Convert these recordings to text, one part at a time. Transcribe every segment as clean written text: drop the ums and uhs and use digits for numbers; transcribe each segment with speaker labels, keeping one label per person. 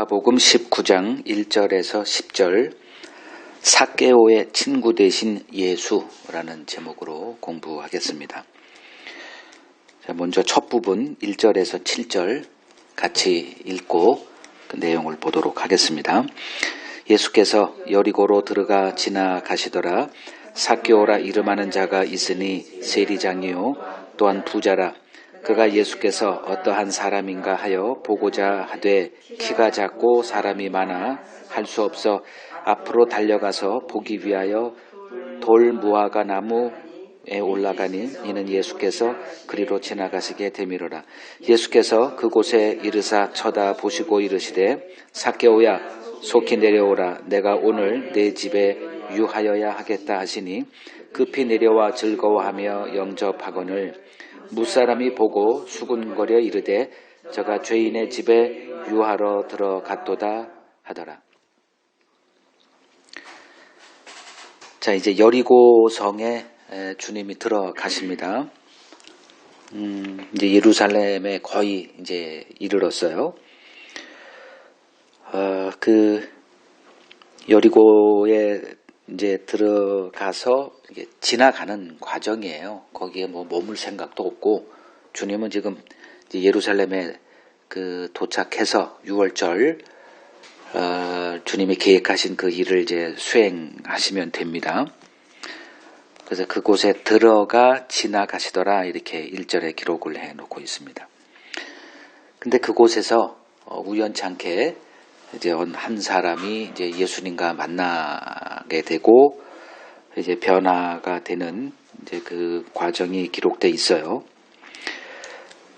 Speaker 1: 마가복음 19장 1절에서 10절 삭개오의 친구 대신 예수라는 제목으로 공부하겠습니다. 자, 먼저 첫 부분 1절에서 7절 같이 읽고 그 내용을 보도록 하겠습니다. 예수께서 여리고로 들어가 지나가시더라. 삭개오라 이름하는 자가 있으니 세리장이요 또한 부자라. 그가 예수께서 어떠한 사람인가 하여 보고자 하되 키가 작고 사람이 많아 할 수 없어 앞으로 달려가서 보기 위하여 돌 무화과 나무에 올라가니 이는 예수께서 그리로 지나가시게 되미로라. 예수께서 그곳에 이르사 쳐다보시고 이르시되 삭개오야 속히 내려오라. 내가 오늘 내 집에 유하여야 하겠다 하시니 급히 내려와 즐거워하며 영접하거늘 무사람이 보고 수군거려 이르되 저가 죄인의 집에 유하러 들어갔도다 하더라. 자, 이제 여리고성에 주님이 들어가십니다. 이제 예루살렘에 거의 이제 이르렀어요. 그 여리고에 이제 들어가서 이게 지나가는 과정이에요. 거기에 뭐 머물 생각도 없고 주님은 지금 이제 예루살렘에 그 도착해서 6월절 주님이 계획하신 그 일을 이제 수행하시면 됩니다. 그래서 그곳에 들어가 지나가시더라 이렇게 1절에 기록을 해놓고 있습니다. 근데 그곳에서 우연찮게 이제 한 사람이 이제 예수님과 만나게 되고 이제 변화가 되는 이제 그 과정이 기록돼 있어요.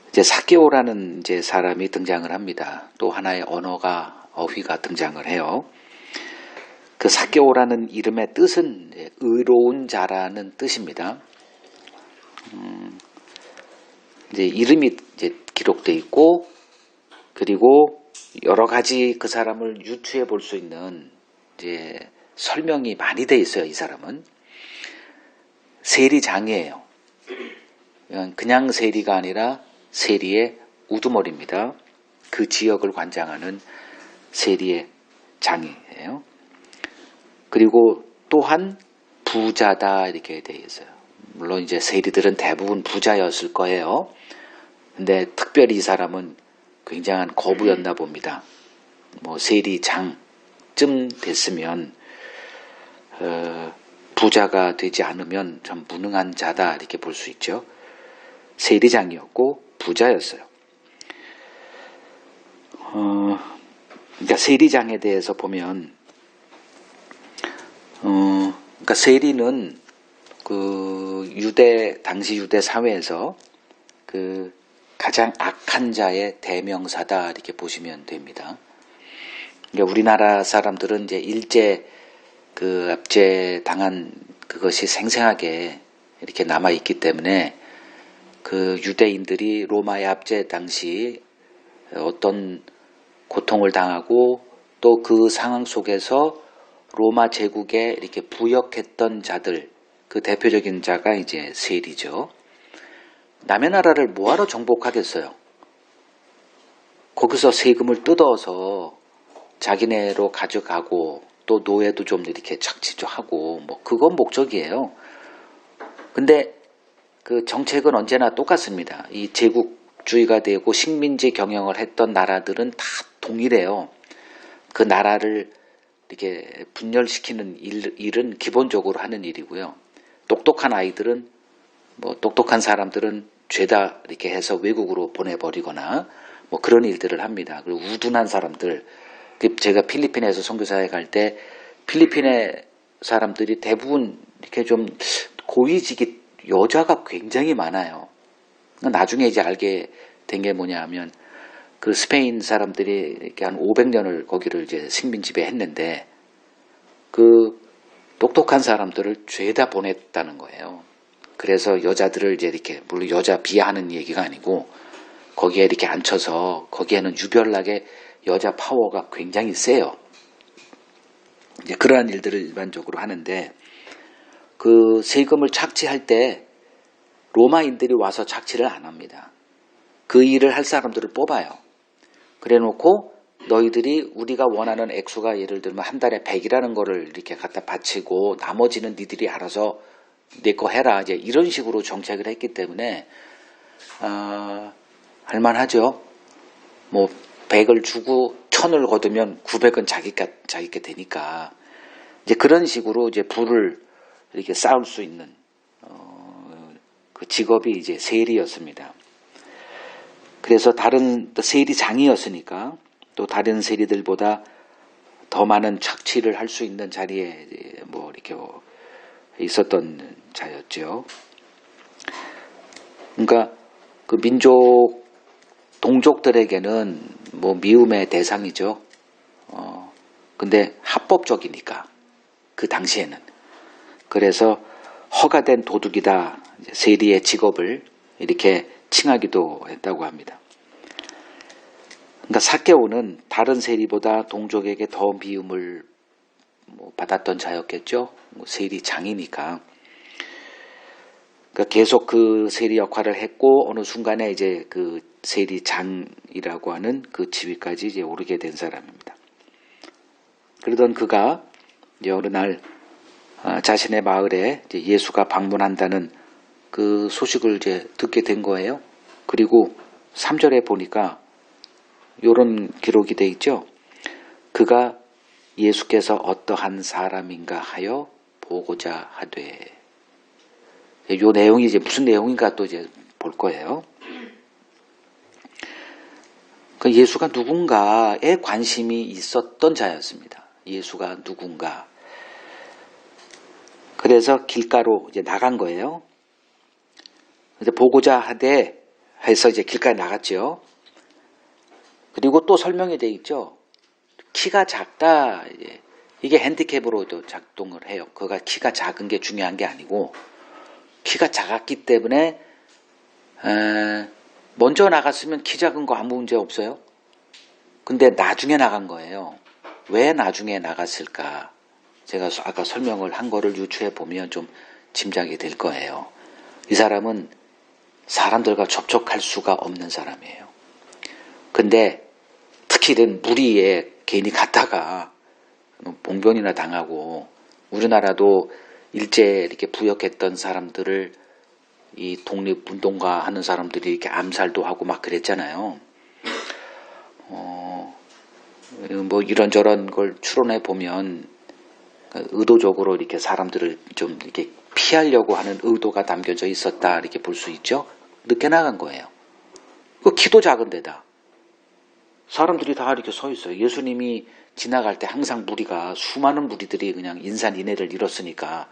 Speaker 1: 이제 삭개오라는 이제 사람이 등장을 합니다. 또 하나의 어휘가 등장을 해요. 그 삭개오라는 이름의 뜻은 이제 의로운 자라는 뜻입니다. 이제 이름이 이제 기록돼 있고 그리고 여러 가지 그 사람을 유추해 볼 수 있는 이제 설명이 많이 돼 있어요. 이 사람은 세리장이에요. 그냥 세리가 아니라 세리의 우두머리입니다. 그 지역을 관장하는 세리의 장이에요. 그리고 또한 부자다 이렇게 돼 있어요. 물론 이제 세리들은 대부분 부자였을 거예요. 근데 특별히 이 사람은 굉장한 거부였나 봅니다. 뭐 세리장쯤 됐으면 부자가 되지 않으면 좀 무능한 자다 이렇게 볼 수 있죠. 세리장이었고 부자였어요. 그러니까 세리장에 대해서 보면 그러니까 세리는 그 당시 유대 사회에서 그 가장 악한 자의 대명사다 이렇게 보시면 됩니다. 그러니까 우리나라 사람들은 이제 일제 그 압제 당한 그것이 생생하게 이렇게 남아 있기 때문에 그 유대인들이 로마의 압제 당시 어떤 고통을 당하고 또 그 상황 속에서 로마 제국에 이렇게 부역했던 자들 그 대표적인 자가 이제 세리죠. 남의 나라를 뭐하러 정복하겠어요? 거기서 세금을 뜯어서 자기네로 가져가고 또 노예도 좀 이렇게 착취도 하고 뭐 그건 목적이에요. 근데 그 정책은 언제나 똑같습니다. 이 제국주의가 되고 식민지 경영을 했던 나라들은 다 동일해요. 그 나라를 이렇게 분열시키는 일은 기본적으로 하는 일이고요. 똑똑한 아이들은 뭐 똑똑한 사람들은 죄다 이렇게 해서 외국으로 보내버리거나 뭐 그런 일들을 합니다. 그리고 우둔한 사람들, 제가 필리핀에서 선교사에 갈 때 필리핀의 사람들이 대부분 이렇게 좀 고위직이 여자가 굉장히 많아요. 나중에 이제 알게 된 게 뭐냐 하면 그 스페인 사람들이 이렇게 한 500년을 거기를 이제 식민 지배했는데 그 똑똑한 사람들을 죄다 보냈다는 거예요. 그래서 여자들을 이제 이렇게 물론 여자 비하하는 얘기가 아니고 거기에 이렇게 앉혀서 거기에는 유별나게 여자 파워가 굉장히 세요. 이제 그러한 일들을 일반적으로 하는데 그 세금을 착취할 때 로마인들이 와서 착취를 안 합니다. 그 일을 할 사람들을 뽑아요. 그래 놓고 너희들이 우리가 원하는 액수가 예를 들면 한 달에 100이라는 거를 이렇게 갖다 바치고 나머지는 니들이 알아서 내 거 해라. 이제 이런 식으로 정책을 했기 때문에 할만하죠. 뭐 100을 주고 1000을 거두면 900은 자기게 되니까 이제 그런 식으로 이제 부를 이렇게 쌓을 수 있는 그 직업이 이제 세리였습니다. 그래서 다른 세리장이었으니까 또 다른 세리들보다 더 많은 착취를 할 수 있는 자리에 뭐 이렇게 있었던 자였죠. 그러니까 그 민족 동족들에게는 뭐 미움의 대상이죠. 근데 합법적이니까 그 당시에는 그래서 허가된 도둑이다. 세리의 직업을 이렇게 칭하기도 했다고 합니다. 그러니까 삭개오는 다른 세리보다 동족에게 더 미움을 받았던 자였겠죠. 세리장이니까. 그러니까 계속 그 세리 역할을 했고 어느 순간에 이제 그 세리장이라고 하는 그 지위까지 이제 오르게 된 사람입니다. 그러던 그가 이제 어느 날 자신의 마을에 이제 예수가 방문한다는 그 소식을 이제 듣게 된 거예요. 그리고 3절에 보니까 이런 기록이 돼 있죠. 그가 예수께서 어떠한 사람인가 하여 보고자 하되. 이 내용이 이제 무슨 내용인가 또 이제 볼 거예요. 그 예수가 누군가에 관심이 있었던 자였습니다. 예수가 누군가. 그래서 길가로 이제 나간 거예요. 이제 보고자 하되 해서 이제 길가에 나갔죠. 그리고 또 설명이 돼 있죠. 키가 작다. 이게 핸디캡으로도 작동을 해요. 그가 키가 작은 게 중요한 게 아니고 키가 작았기 때문에 먼저 나갔으면 키 작은 거 아무 문제 없어요. 근데 나중에 나간 거예요. 왜 나중에 나갔을까? 제가 아까 설명을 한 거를 유추해 보면 좀 짐작이 될 거예요. 이 사람은 사람들과 접촉할 수가 없는 사람이에요. 근데 특히는 무리에 괜히 갔다가 봉변이나 당하고 우리나라도 일제 이렇게 부역했던 사람들을 이 독립운동가 하는 사람들이 이렇게 암살도 하고 막 그랬잖아요. 뭐 이런저런 걸 추론해 보면 의도적으로 이렇게 사람들을 좀 이렇게 피하려고 하는 의도가 담겨져 있었다 이렇게 볼 수 있죠. 늦게 나간 거예요. 그 키도 작은데다 사람들이 다 이렇게 서 있어요. 예수님이 지나갈 때 항상 무리가 수많은 무리들이 그냥 인산인해를 이뤘으니까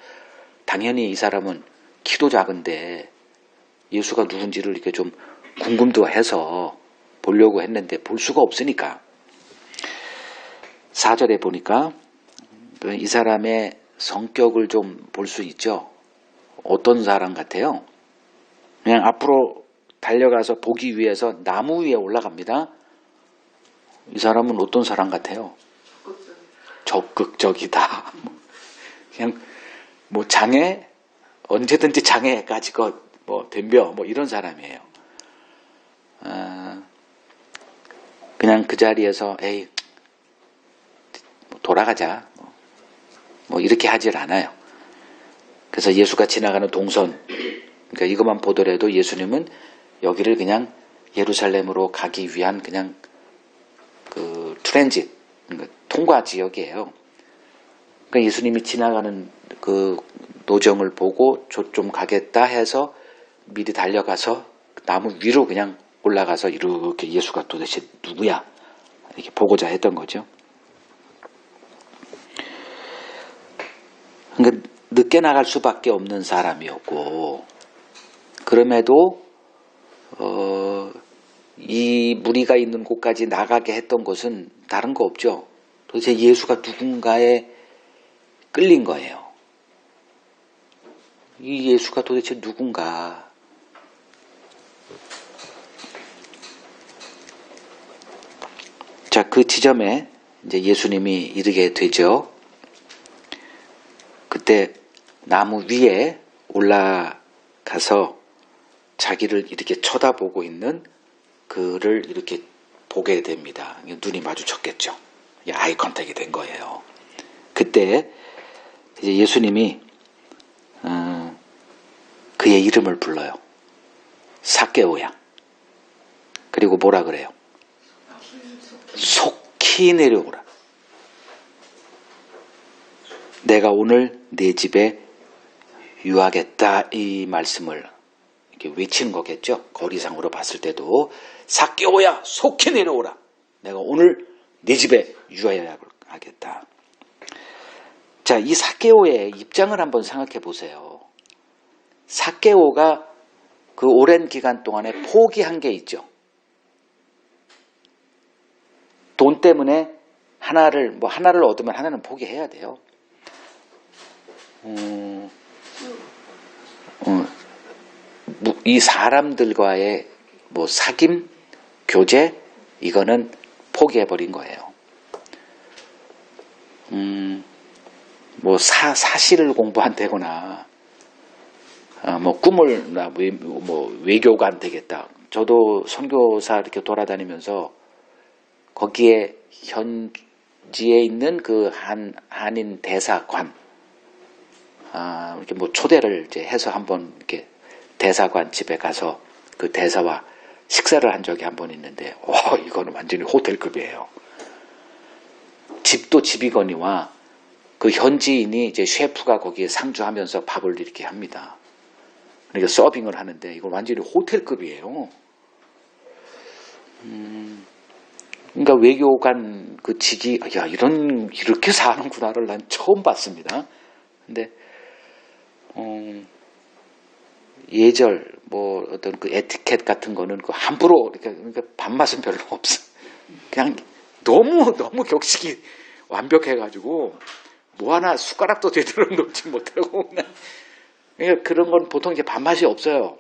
Speaker 1: 당연히 이 사람은 키도 작은데 예수가 누군지를 이렇게 좀 궁금도 해서 보려고 했는데 볼 수가 없으니까 4절에 보니까 이 사람의 성격을 좀 볼 수 있죠. 어떤 사람 같아요? 그냥 앞으로 달려가서 보기 위해서 나무 위에 올라갑니다. 이 사람은 어떤 사람 같아요? 적극적이다. 그냥 뭐 장애 언제든지 장애까지 뭐 덤벼 뭐 이런 사람이에요. 그냥 그 자리에서 에이 돌아가자 뭐 이렇게 하질 않아요. 그래서 예수가 지나가는 동선 그러니까 이것만 보더라도 예수님은 여기를 그냥 예루살렘으로 가기 위한 그냥 그 트랜짓 그러니까 통과 지역이에요. 그러니까 예수님이 지나가는 그 노정을 보고 저 좀 가겠다 해서 미리 달려가서 나무 위로 그냥 올라가서 이렇게 예수가 도대체 누구야 이렇게 보고자 했던 거죠. 그러니까 늦게 나갈 수밖에 없는 사람이었고 그럼에도 이 무리가 있는 곳까지 나가게 했던 것은 다른 거 없죠. 도대체 예수가 누군가에 끌린 거예요. 이 예수가 도대체 누군가. 자, 그 지점에 이제 예수님이 이르게 되죠. 그때 나무 위에 올라가서 자기를 이렇게 쳐다보고 있는 그를 이렇게 보게 됩니다. 눈이 마주쳤겠죠. 아이 컨택이 된 거예요. 그때 이제 예수님이 그의 이름을 불러요. 삭개오야. 그리고 뭐라 그래요? 속히 내려오라. 내가 오늘 네 집에 유하겠다, 이 말씀을 이렇게 외치는 거겠죠. 거리상으로 봤을 때도 삭개오야, 속히 내려오라. 내가 오늘 네 집에 유하겠다. 자, 이 삭개오의 입장을 한번 생각해 보세요. 삭개오가 그 오랜 기간 동안에 포기한 게 있죠. 돈 때문에 하나를 얻으면 하나는 포기해야 돼요. 이 사람들과의 사귐, 교제, 이거는 포기해버린 거예요. 사실을 공부한다거나, 꿈을, 외교가 안 되겠다. 저도 선교사 이렇게 돌아다니면서 거기에 현지에 있는 그 한인 대사관, 이렇게 초대를 이제 해서 한번 이렇게 대사관 집에 가서 그 대사와 식사를 한 적이 한 번 있는데, 이거는 완전히 호텔급이에요. 집도 집이거니와 그 현지인이 이제 셰프가 거기에 상주하면서 밥을 이렇게 합니다. 그러니까 서빙을 하는데 이건 완전히 호텔급이에요. 그러니까 외교관 그 직이 이렇게 사는구나를 난 처음 봤습니다. 근데 예절 어떤 그 에티켓 같은 거는 그 함부로 그러니까 밥맛은 별로 없어. 그냥 너무 격식이 완벽해가지고 하나 숟가락도 제대로 놓지 못하고 그러니까 그런 건 보통 이제 밥맛이 없어요.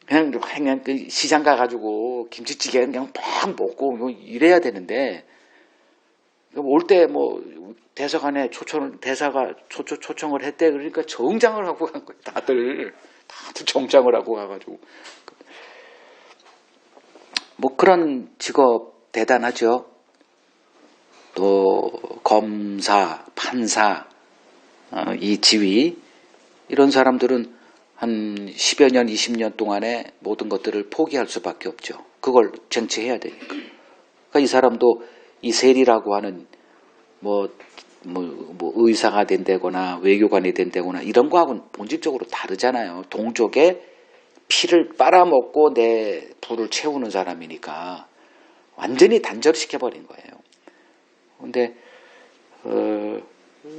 Speaker 1: 그냥 그 시장 가가지고 김치찌개 그냥 팍 먹고 이래야 되는데, 올 때 대사관에 대사가 초청을 했대. 그러니까 정장을 하고 간 거예요. 다들 정장을 하고 가가지고. 그런 직업 대단하죠. 또 검사, 판사, 이 지위, 이런 사람들은 한 10여 년, 20년 동안에 모든 것들을 포기할 수밖에 없죠. 그걸 쟁취해야 되니까. 그러니까 이 사람도 이 세리라고 하는 의사가 된다거나 외교관이 된다거나 이런 거하고는 본질적으로 다르잖아요. 동족의 피를 빨아먹고 내 부를 채우는 사람이니까 완전히 단절시켜버린 거예요. 근데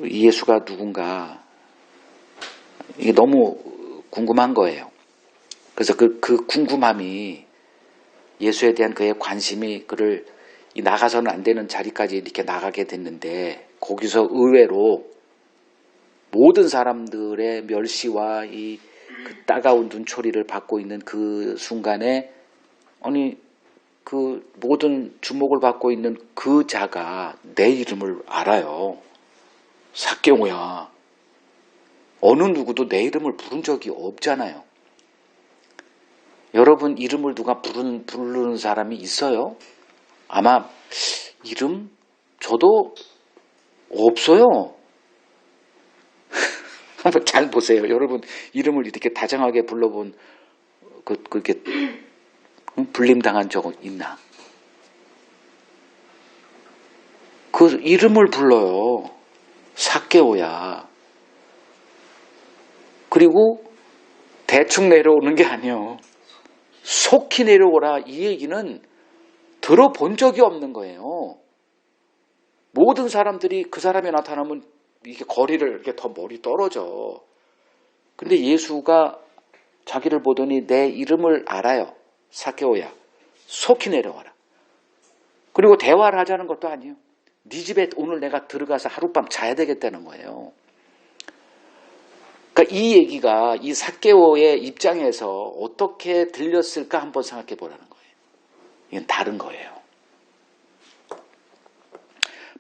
Speaker 1: 예수가 누군가 이게 너무 궁금한 거예요. 그래서 그 궁금함이, 예수에 대한 그의 관심이 그를 나가서는 안 되는 자리까지 이렇게 나가게 됐는데, 거기서 의외로 모든 사람들의 멸시와 그 따가운 눈초리를 받고 있는 그 순간에, 그 모든 주목을 받고 있는 그 자가 내 이름을 알아요. 삭개오야. 어느 누구도 내 이름을 부른 적이 없잖아요. 여러분 이름을 누가 부르는 사람이 있어요? 아마 이름 저도 없어요. 한번 잘 보세요. 여러분 이름을 이렇게 다정하게 불러본 그렇게 불림당한 적은 있나? 그 이름을 불러요. 삭개오야. 그리고 대충 내려오는 게 아니에요. 속히 내려오라. 이 얘기는 들어본 적이 없는 거예요. 모든 사람들이 그 사람이 나타나면 이렇게 거리를 이렇게 더 멀리 떨어져. 근데 예수가 자기를 보더니 내 이름을 알아요. 삭개오야. 속히 내려와라. 그리고 대화를 하자는 것도 아니에요. 네 집에 오늘 내가 들어가서 하룻밤 자야 되겠다는 거예요. 그러니까 이 얘기가 이 삭개오의 입장에서 어떻게 들렸을까 한번 생각해 보라는 거예요. 이건 다른 거예요.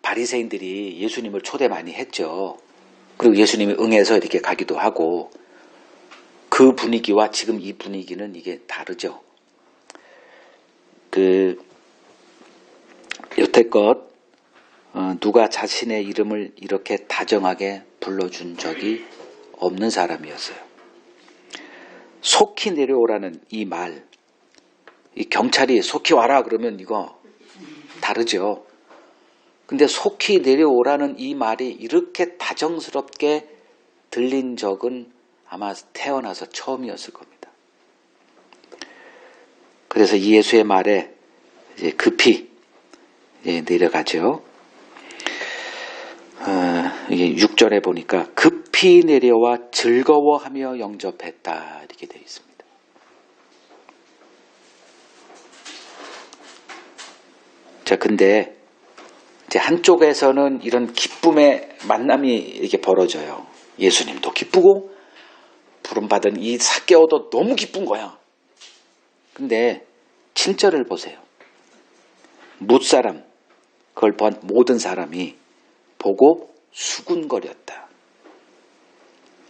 Speaker 1: 바리새인들이 예수님을 초대 많이 했죠. 그리고 예수님이 응해서 이렇게 가기도 하고, 그 분위기와 지금 이 분위기는 이게 다르죠. 여태껏 누가 자신의 이름을 이렇게 다정하게 불러준 적이 없는 사람이었어요. 속히 내려오라는 이 말, 이 경찰이 속히 와라 그러면 이거 다르죠. 근데 속히 내려오라는 이 말이 이렇게 다정스럽게 들린 적은 아마 태어나서 처음이었을 겁니다. 그래서 예수의 말에 이제 급히 내려가죠. 이게 6절에 보니까 급히 내려와 즐거워하며 영접했다 이렇게 되어 있습니다. 자, 근데 이제 한쪽에서는 이런 기쁨의 만남이 이렇게 벌어져요. 예수님도 기쁘고 부름받은 이 삭개오도 너무 기쁜 거야. 근데 7절을 보세요. 뭇사람, 그걸 본 모든 사람이 보고 수군거렸다.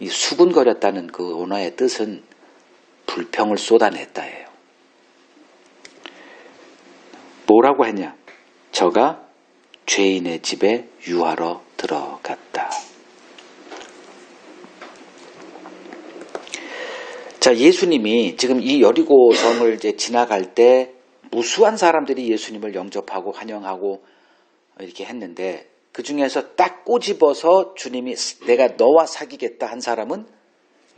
Speaker 1: 이 수군거렸다는 그 언어의 뜻은 불평을 쏟아냈다예요. 뭐라고 했냐? 저가 죄인의 집에 유하러 들어갔다. 자, 예수님이 지금 이 여리고성을 이제 지나갈 때 무수한 사람들이 예수님을 영접하고 환영하고 이렇게 했는데 그 중에서 딱 꼬집어서 주님이 내가 너와 사귀겠다 한 사람은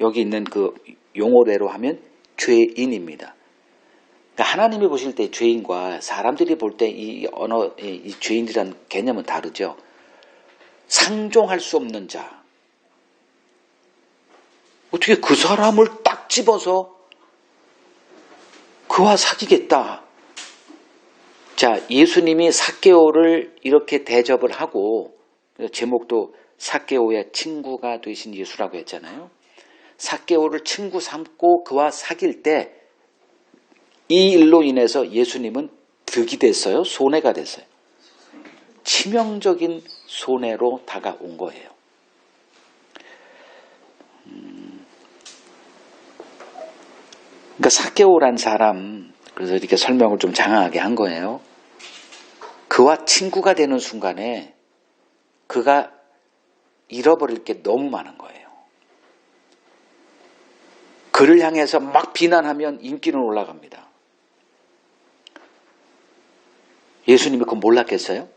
Speaker 1: 여기 있는 그 용어대로 하면 죄인입니다. 그러니까 하나님이 보실 때 죄인과 사람들이 볼 때 이 언어, 이 죄인이라는 개념은 다르죠. 상종할 수 없는 자. 어떻게 그 사람을 딱 집어서 그와 사귀겠다. 자, 예수님이 삭개오를 이렇게 대접을 하고 제목도 삭개오의 친구가 되신 예수라고 했잖아요. 삭개오를 친구 삼고 그와 사귈 때 이 일로 인해서 예수님은 득이 됐어요? 손해가 됐어요? 치명적인 손해로 다가온 거예요. 그러니까 삭개오란 사람, 그래서 이렇게 설명을 좀 장황하게 한 거예요. 그와 친구가 되는 순간에 그가 잃어버릴 게 너무 많은 거예요. 그를 향해서 막 비난하면 인기는 올라갑니다. 예수님이 그거 몰랐겠어요?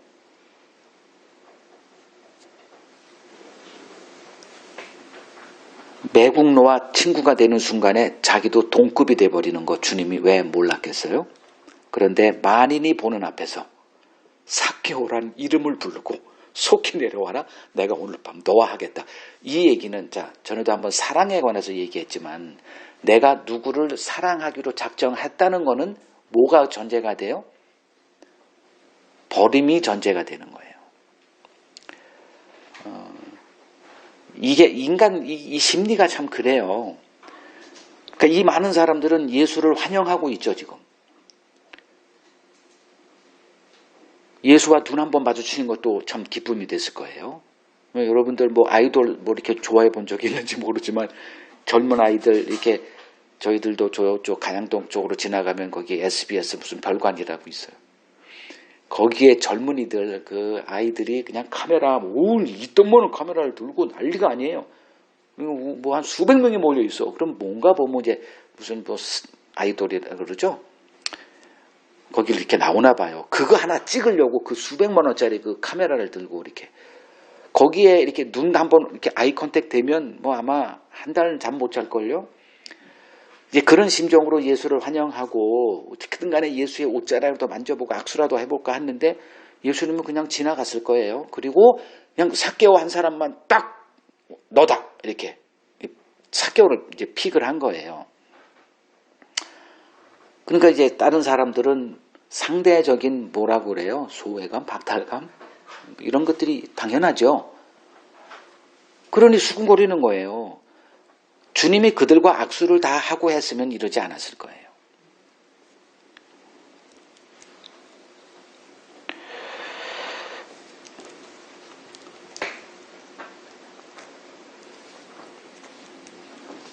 Speaker 1: 매국노와 친구가 되는 순간에 자기도 동급이 돼버리는 거 주님이 왜 몰랐겠어요? 그런데 만인이 보는 앞에서 삭개오란 이름을 부르고 속히 내려와라. 내가 오늘 밤 너와 하겠다. 이 얘기는 자 전에도 한번 사랑에 관해서 얘기했지만 내가 누구를 사랑하기로 작정했다는 거는 뭐가 전제가 돼요? 버림이 전제가 되는 거예요. 이게 인간 이 심리가 참 그래요. 그러니까 이 많은 사람들은 예수를 환영하고 있죠 지금. 예수와 눈 한번 마주치는 것도 참 기쁨이 됐을 거예요. 여러분들 뭐 아이돌 뭐 이렇게 좋아해 본 적이 있는지 모르지만 젊은 아이들 이렇게 저희들도 저쪽 간양동 쪽으로 지나가면 거기 SBS 무슨 별관이라고 있어요. 거기에 젊은이들 그 아이들이 그냥 카메라 올 있던 모는 카메라를 들고 난리가 아니에요. 뭐 한 수백 명이 몰려 있어. 그럼 뭔가 보면 이제 무슨 뭐 아이돌이라 그러죠. 거기 이렇게 나오나 봐요. 그거 하나 찍으려고 그 수백만 원짜리 그 카메라를 들고 이렇게 거기에 이렇게 눈 한번 이렇게 아이 컨택 되면 뭐 아마 한 달은 잠 못 잘 걸요. 이제 그런 심정으로 예수를 환영하고 어떻게든 간에 예수의 옷자락도 만져보고 악수라도 해볼까 했는데 예수님은 그냥 지나갔을 거예요. 그리고 그냥 삭개오 한 사람만 딱 너다 이렇게 삭개오를 이제 픽을 한 거예요. 그러니까 이제 다른 사람들은 상대적인 뭐라고 그래요? 소외감, 박탈감 이런 것들이 당연하죠. 그러니 수군거리는 거예요. 주님이 그들과 악수를 다 하고 했으면 이러지 않았을 거예요.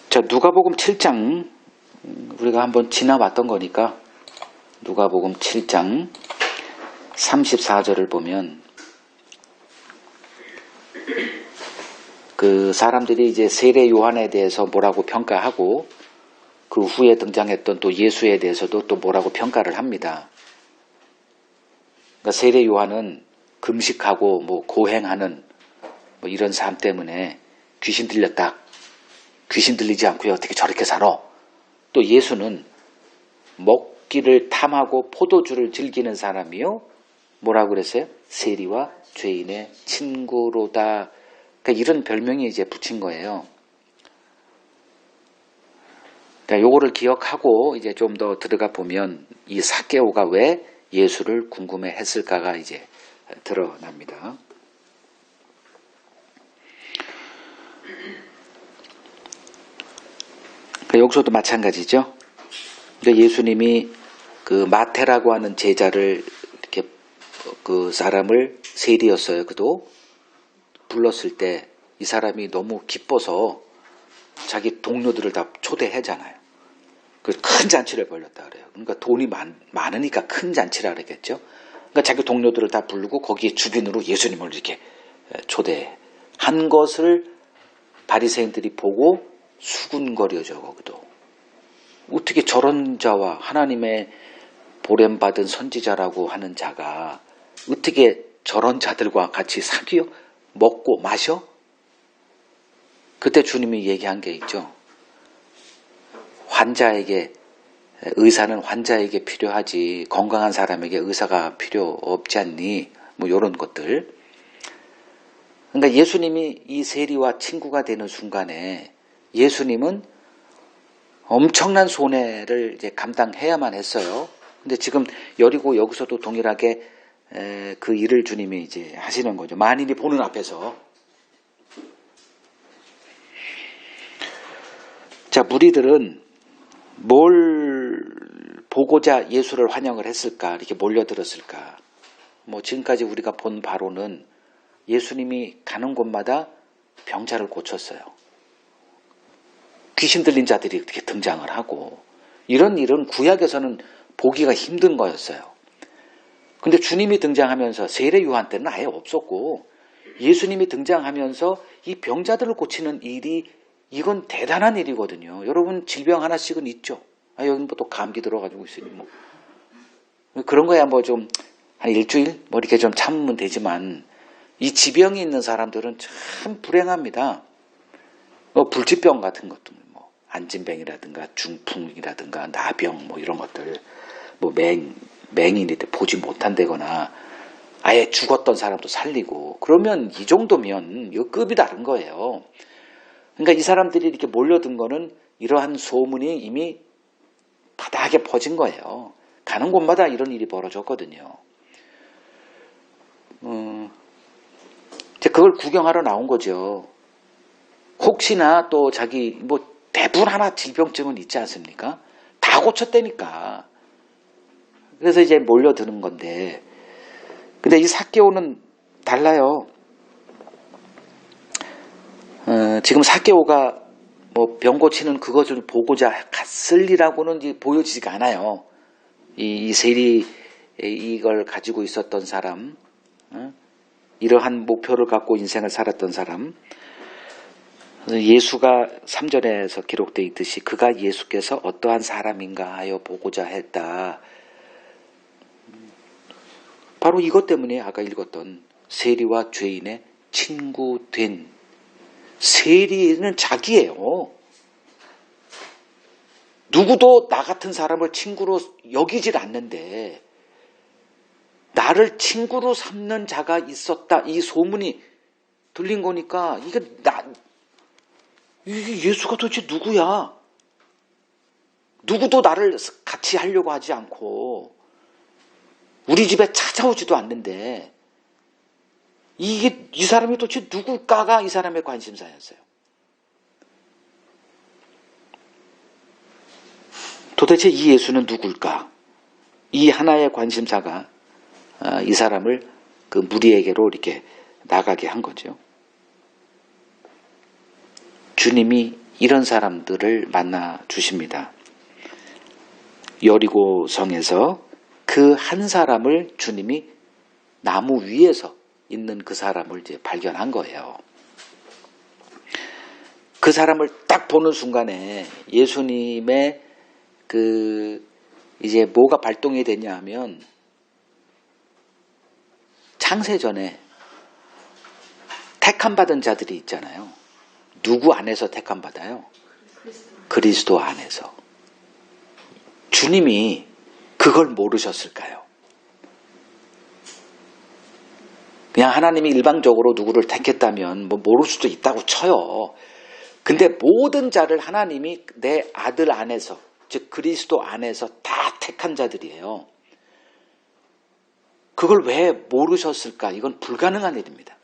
Speaker 1: 자, 누가복음 7장 우리가 한번 지나봤던 거니까 누가복음 7장 34절을 보면 그 사람들이 이제 세례 요한에 대해서 뭐라고 평가하고 그 후에 등장했던 또 예수에 대해서도 또 뭐라고 평가를 합니다. 그러니까 세례 요한은 금식하고 뭐 고행하는 뭐 이런 삶 때문에 귀신 들렸다. 귀신 들리지 않고요. 어떻게 저렇게 살아? 또 예수는 먹기를 탐하고 포도주를 즐기는 사람이요. 뭐라고 그랬어요? 세리와 죄인의 친구로다. 그러니까 이런 별명이 이제 붙인 거예요. 그러니까 요거를 기억하고 이제 좀 더 들어가 보면 이 삭개오가 왜 예수를 궁금해 했을까가 이제 드러납니다. 그러니까 여기서도 마찬가지죠. 그러니까 예수님이 그 마태라고 하는 제자를 이렇게 그 사람을 세리였어요. 그도 불렀을 때 이 사람이 너무 기뻐서 자기 동료들을 다 초대하잖아요. 그 큰 잔치를 벌였다 그래요. 그러니까 돈이 많으니까 큰 잔치라 그랬겠죠. 그러니까 자기 동료들을 다 부르고 거기에 주빈으로 예수님을 이렇게 초대한 것을 바리새인들이 보고 수군거려져. 거기도 어떻게 저런 자와 하나님의 보냄받은 선지자라고 하는 자가 어떻게 저런 자들과 같이 사귀어 먹고 마셔? 그때 주님이 얘기한 게 있죠. 의사는 환자에게 필요하지 건강한 사람에게 의사가 필요 없지 않니? 뭐 이런 것들. 그러니까 예수님이 이 세리와 친구가 되는 순간에 예수님은 엄청난 손해를 이제 감당해야만 했어요. 근데 지금 여리고 여기서도 동일하게 그 일을 주님이 이제 하시는 거죠. 만인이 보는 앞에서. 자, 무리들은 뭘 보고자 예수를 환영을 했을까? 이렇게 몰려들었을까? 뭐 지금까지 우리가 본 바로는 예수님이 가는 곳마다 병자를 고쳤어요. 귀신 들린 자들이 이렇게 등장을 하고 이런 일은 구약에서는 보기가 힘든 거였어요. 근데 주님이 등장하면서 세례 요한 때는 아예 없었고 예수님이 등장하면서 이 병자들을 고치는 일이 이건 대단한 일이거든요. 여러분 질병 하나씩은 있죠. 여기 뭐 또 감기 들어가지고 있으니 뭐 그런 거야 뭐 좀 한 일주일 뭐 이렇게 좀 참으면 되지만 이 지병이 있는 사람들은 참 불행합니다. 불치병 같은 것도 뭐 안진뱅이라든가 중풍이라든가 나병 뭐 이런 것들 뭐 맹인이 보지 못한다거나 아예 죽었던 사람도 살리고 그러면 이 정도면 이 급이 다른 거예요. 그러니까 이 사람들이 이렇게 몰려든 거는 이러한 소문이 이미 바닥에 퍼진 거예요. 가는 곳마다 이런 일이 벌어졌거든요. 그걸 구경하러 나온 거죠. 혹시나 또 자기 뭐 대부분 하나 질병증은 있지 않습니까? 다 고쳤다니까. 그래서 이제 몰려드는 건데 근데 이 삭개오는 달라요. 지금 삭개오가 뭐 병 고치는 그것을 보고자 갔을 리라고는 이제 보여지지가 않아요. 이 세리 이걸 가지고 있었던 사람, 이러한 목표를 갖고 인생을 살았던 사람. 예수가 3절에서 기록되어 있듯이 그가 예수께서 어떠한 사람인가 하여 보고자 했다. 바로 이것 때문에 아까 읽었던 세리와 죄인의 친구된 세리는 자기예요. 누구도 나 같은 사람을 친구로 여기질 않는데 나를 친구로 삼는 자가 있었다. 이 소문이 들린 거니까 이게 예수가 도대체 누구야? 누구도 나를 같이 하려고 하지 않고 우리 집에 찾아오지도 않는데 이 사람이 도대체 누굴까가 이 사람의 관심사였어요. 도대체 이 예수는 누굴까? 이 하나의 관심사가 이 사람을 그 무리에게로 이렇게 나가게 한 거죠. 주님이 이런 사람들을 만나 주십니다. 여리고 성에서 그 한 사람을 주님이 나무 위에서 있는 그 사람을 이제 발견한 거예요. 그 사람을 딱 보는 순간에 예수님의 이제 뭐가 발동이 되냐 하면 창세전에 택함받은 자들이 있잖아요. 누구 안에서 택함받아요? 그리스도 안에서. 주님이 그걸 모르셨을까요? 그냥 하나님이 일방적으로 누구를 택했다면 뭐 모를 수도 있다고 쳐요. 근데 모든 자를 하나님이 내 아들 안에서, 즉 그리스도 안에서 다 택한 자들이에요. 그걸 왜 모르셨을까? 이건 불가능한 일입니다.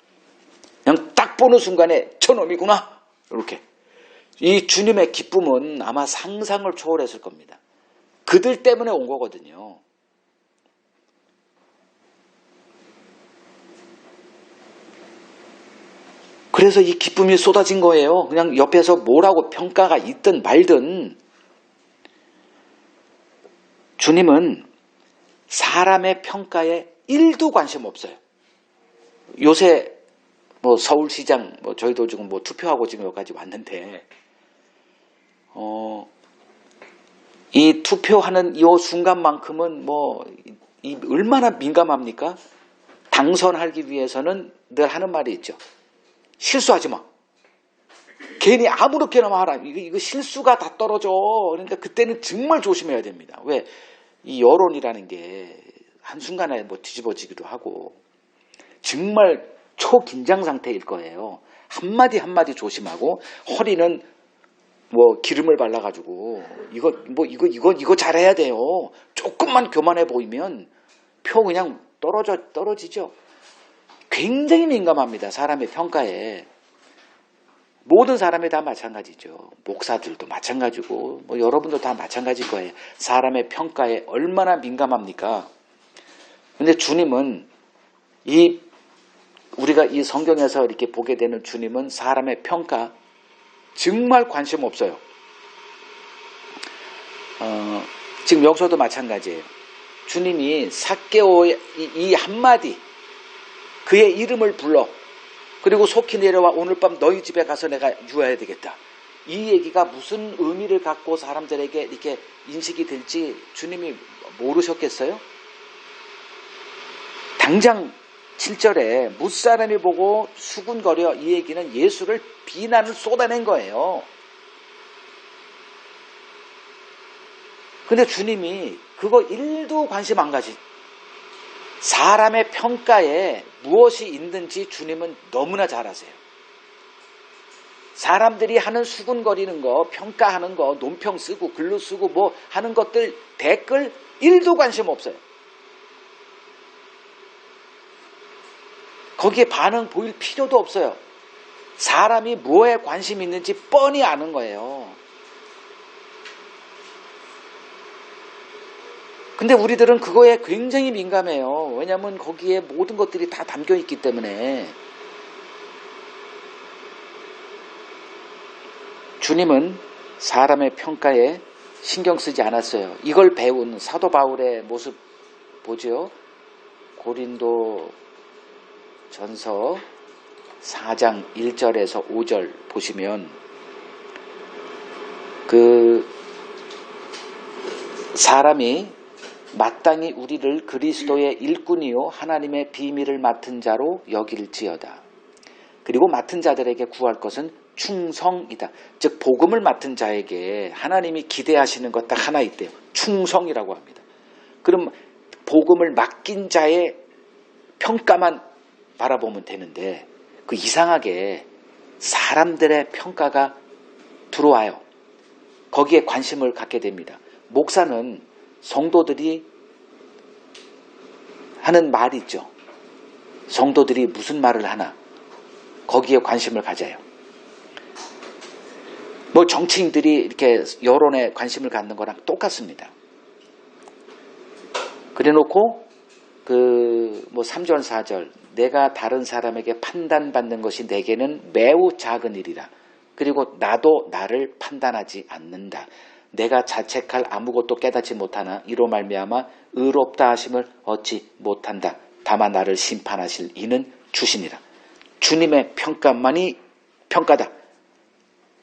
Speaker 1: 그냥 딱 보는 순간에 저놈이구나 이렇게. 이 주님의 기쁨은 아마 상상을 초월했을 겁니다. 그들 때문에 온 거거든요. 그래서 이 기쁨이 쏟아진 거예요. 그냥 옆에서 뭐라고 평가가 있든 말든 주님은 사람의 평가에 1도 관심 없어요. 요새 뭐 서울시장 저희도 지금 투표하고 지금 여기까지 왔는데 이 투표하는 이 순간만큼은 얼마나 민감합니까? 당선하기 위해서는 늘 하는 말이 있죠. 실수하지 마. 괜히 아무렇게나 말아. 이거 실수가 다 떨어져. 그러니까 그때는 정말 조심해야 됩니다. 왜? 이 여론이라는 게 한순간에 뒤집어지기도 하고 정말 초긴장 상태일 거예요. 한마디 한마디 조심하고 허리는 기름을 발라가지고 이거 잘해야 돼요. 조금만 교만해 보이면 표 그냥 떨어지죠. 굉장히 민감합니다. 사람의 평가에. 모든 사람이 다 마찬가지죠. 목사들도 마찬가지고 여러분도 다 마찬가지일 거예요. 사람의 평가에 얼마나 민감합니까? 근데 주님은 우리가 이 성경에서 이렇게 보게 되는 주님은 사람의 평가 정말 관심 없어요. 지금 여기서도 마찬가지예요. 주님이 삭개오의 이 한마디 그의 이름을 불러 그리고 속히 내려와 오늘 밤 너희 집에 가서 내가 유해야 되겠다. 이 얘기가 무슨 의미를 갖고 사람들에게 이렇게 인식이 될지 주님이 모르셨겠어요? 당장 7절에 무사람이 보고 수군거려 이 얘기는 예수를 비난을 쏟아낸 거예요. 근데 주님이 그거 1도 관심 안 가지. 사람의 평가에 무엇이 있는지 주님은 너무나 잘 아세요. 사람들이 하는 수군거리는 거, 평가하는 거, 논평 쓰고 글로 쓰고 하는 것들 댓글 1도 관심 없어요. 거기에 반응 보일 필요도 없어요. 사람이 뭐에 관심이 있는지 뻔히 아는 거예요. 근데 우리들은 그거에 굉장히 민감해요. 왜냐하면 거기에 모든 것들이 다 담겨 있기 때문에. 주님은 사람의 평가에 신경 쓰지 않았어요. 이걸 배운 사도 바울의 모습 보죠. 고린도 전서 4장 1절에서 5절 보시면 사람이 마땅히 우리를 그리스도의 일꾼이요 하나님의 비밀을 맡은 자로 여길지어다. 그리고 맡은 자들에게 구할 것은 충성이다. 즉 복음을 맡은 자에게 하나님이 기대하시는 것 딱 하나 있대요. 충성이라고 합니다. 그럼 복음을 맡긴 자의 평가만 바라보면 되는데 이상하게 사람들의 평가가 들어와요. 거기에 관심을 갖게 됩니다. 목사는 성도들이 하는 말이 있죠. 성도들이 무슨 말을 하나 거기에 관심을 가져요. 정치인들이 이렇게 여론에 관심을 갖는 거랑 똑같습니다. 그래놓고 3절 4절 내가 다른 사람에게 판단받는 것이 내게는 매우 작은 일이라. 그리고 나도 나를 판단하지 않는다. 내가 자책할 아무것도 깨닫지 못하나 이로 말미암아 의롭다 하심을 얻지 못한다. 다만 나를 심판하실 이는 주시니라. 주님의 평가만이 평가다.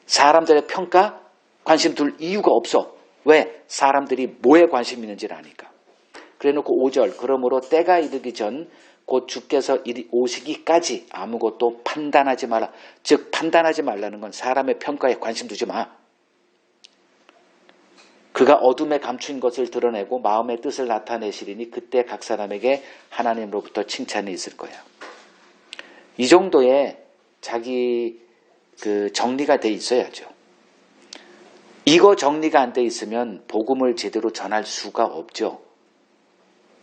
Speaker 1: 사람들의 평가 관심 둘 이유가 없어. 왜? 사람들이 뭐에 관심 있는지를 아니까. 그래놓고 5절 그러므로 때가 이르기 전 곧 주께서 이리 오시기까지 아무것도 판단하지 마라. 즉 판단하지 말라는 건 사람의 평가에 관심 두지 마. 그가 어둠에 감춘 것을 드러내고 마음의 뜻을 나타내시리니 그때 각 사람에게 하나님으로부터 칭찬이 있을 거야. 이 정도의 자기 정리가 돼 있어야죠. 이거 정리가 안 돼 있으면 복음을 제대로 전할 수가 없죠.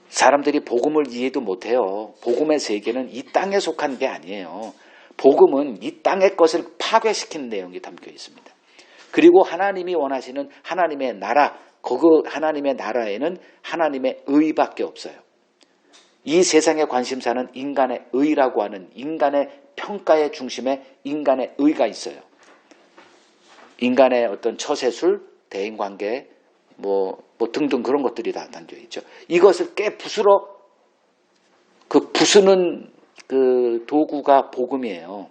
Speaker 1: 사람들이 복음을 이해도 못해요. 복음의 세계는 이 땅에 속한 게 아니에요. 복음은 이 땅의 것을 파괴시키는 내용이 담겨 있습니다. 그리고 하나님이 원하시는 하나님의 나라, 그 하나님의 나라에는 하나님의 의밖에 없어요. 이 세상의 관심사는 인간의 의라고 하는 인간의 평가의 중심에 인간의 의가 있어요. 인간의 어떤 처세술, 대인관계, 뭐 등등 그런 것들이 다 담겨 있죠. 이것을 부수러 부수는 그 도구가 복음이에요.